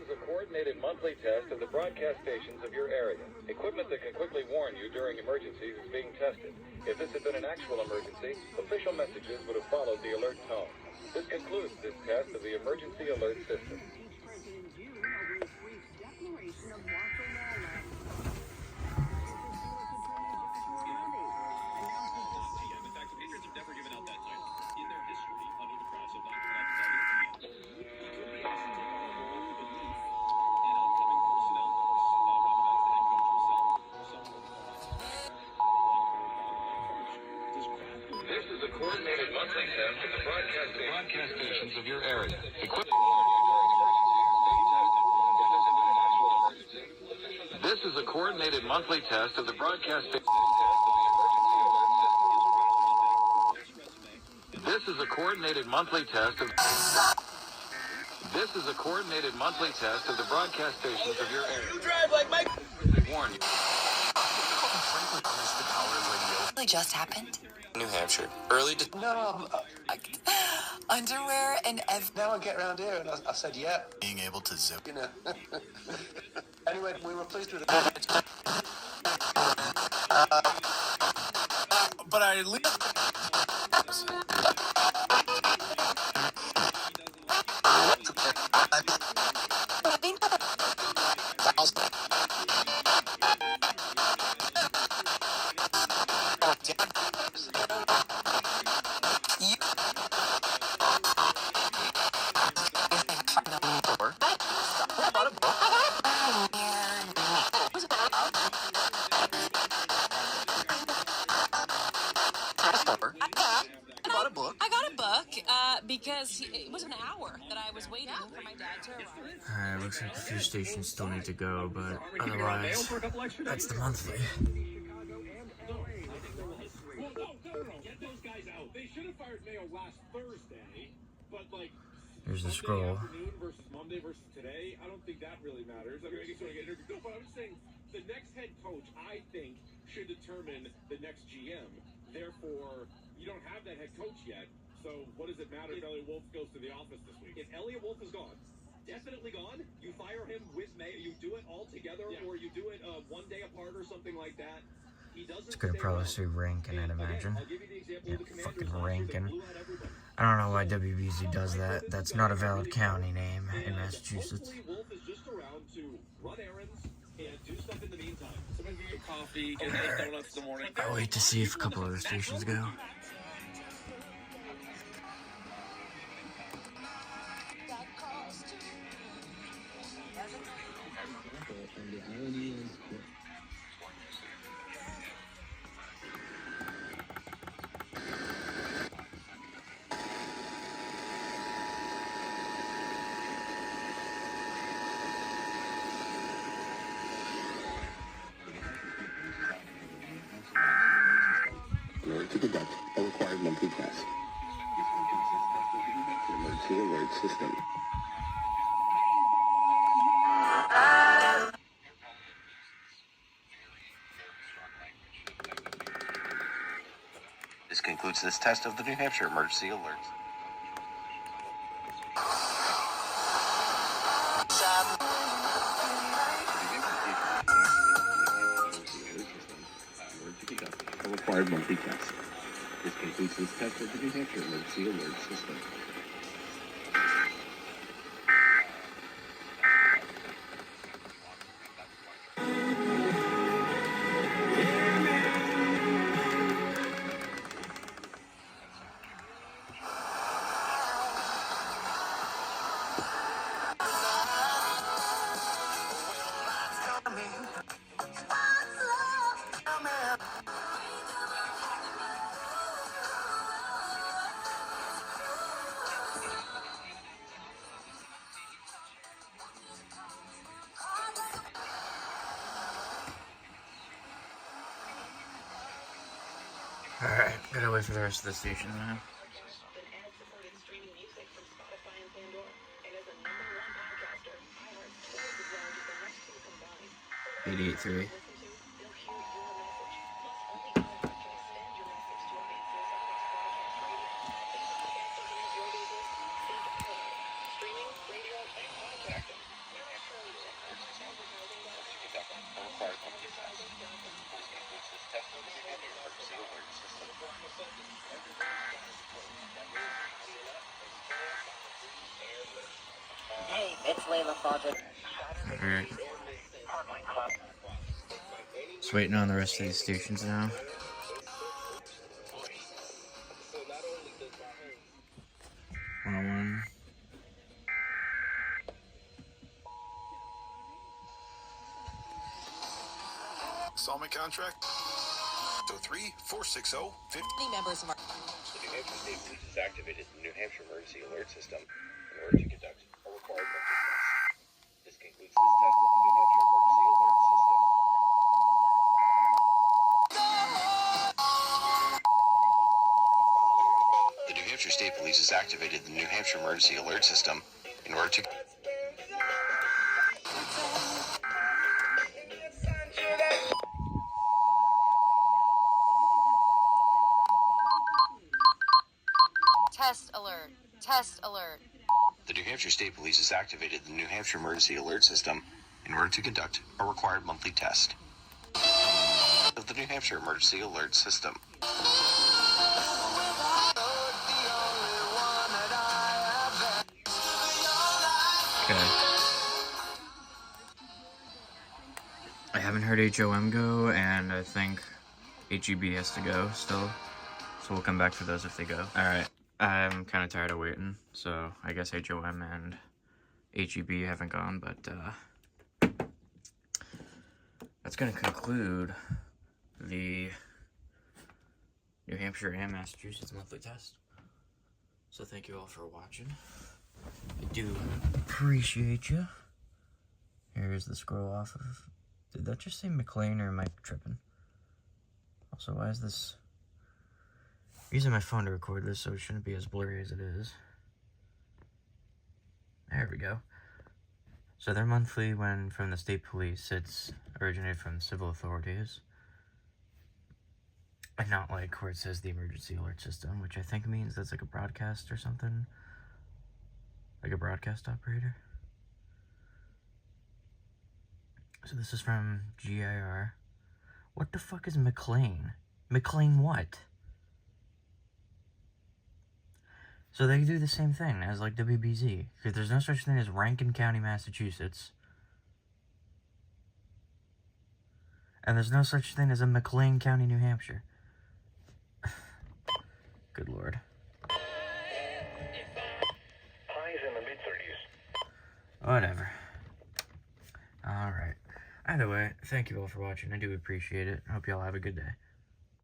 is a coordinated monthly test of the broadcast stations of your area. Equipment that can quickly warn you during emergencies is being tested. If this had been an actual emergency, official messages would have followed the alert tone. This concludes this test of the emergency alert system. Coordinated monthly test of the broadcast stations of your area. This is a coordinated monthly test of the broadcast. This is a coordinated monthly test of. This is a coordinated monthly test of the broadcast stations of your area. You drive like Mike. Warn you. It just happened. New Hampshire. Early underwear and Now I get around here and I said, yeah. being able to zip. You know. Anyway, we were pleased with it. But I leave. because it was an hour that I was waiting for my dad to arrive. Alright, looks like a few stations still need to go, but otherwise, that's the monthly. Here's the scroll. Monday versus today, I don't think that really matters. I mean, I guess when I get interviewed, no, but I'm just saying the next head coach, I think, should determine the next GM. Therefore, you don't have that head coach yet. So what does it matter if Elliot Wolf goes to the office this week? If Elliot Wolf is gone, definitely gone, you fire him with May. You do it all together, or you do it 1 day apart or something like that. It's gonna probably say Rankin, I'd imagine. Yeah, fucking Rankin. I don't know why WBZ does that. That's not a valid county name in Massachusetts. Wolf is just around to run errands and do stuff in the meantime. Somebody get coffee, get donuts in the morning. I'll wait to see if a couple other stations go. To conduct a required monthly test. Emergency alert system. This concludes this test of the New Hampshire emergency alerts. A required monthly test. This concludes this test of the New Hampshire emergency alert system. Alright, gotta wait for the rest of the stations now. 88.3. Alright. Just waiting on the rest of these stations now. One. Installment contract 03-460-50. Members of our The New Hampshire State Police has activated the New Hampshire Emergency Alert System in order to conduct a required mental test. This concludes this test of the New Hampshire Emergency Alert System. The New Hampshire State Police has activated the New Hampshire Emergency Alert System in order to... Test alert. Test alert. The New Hampshire State Police has activated the New Hampshire Emergency Alert System in order to conduct a required monthly test of the New Hampshire Emergency Alert System. Okay. I haven't heard HOM go, and I think HEB has to go still. So we'll come back for those if they go. Alright. I'm kind of tired of waiting, so I guess HOM and HEB haven't gone, but that's going to conclude the New Hampshire and Massachusetts monthly test. So thank you all for watching. I do appreciate you. Here's the scroll off of... Did that just say McLean, or am I tripping? Also, why is this... I'm using my phone to record this, so it shouldn't be as blurry as it is. There we go. So their monthly, when from the state police, it's originated from civil authorities. And not like where it says the emergency alert system, which I think means that's like a broadcast or something. Like a broadcast operator. So this is from GIR. What the fuck is McLean? McLean what? So they do the same thing as like WBZ. Because there's no such thing as Rankin County, Massachusetts. And there's no such thing as a McLean County, New Hampshire. Good lord. Highs in the mid-30s. Whatever. Alright. Either way, thank you all for watching. I do appreciate it. I hope you all have a good day.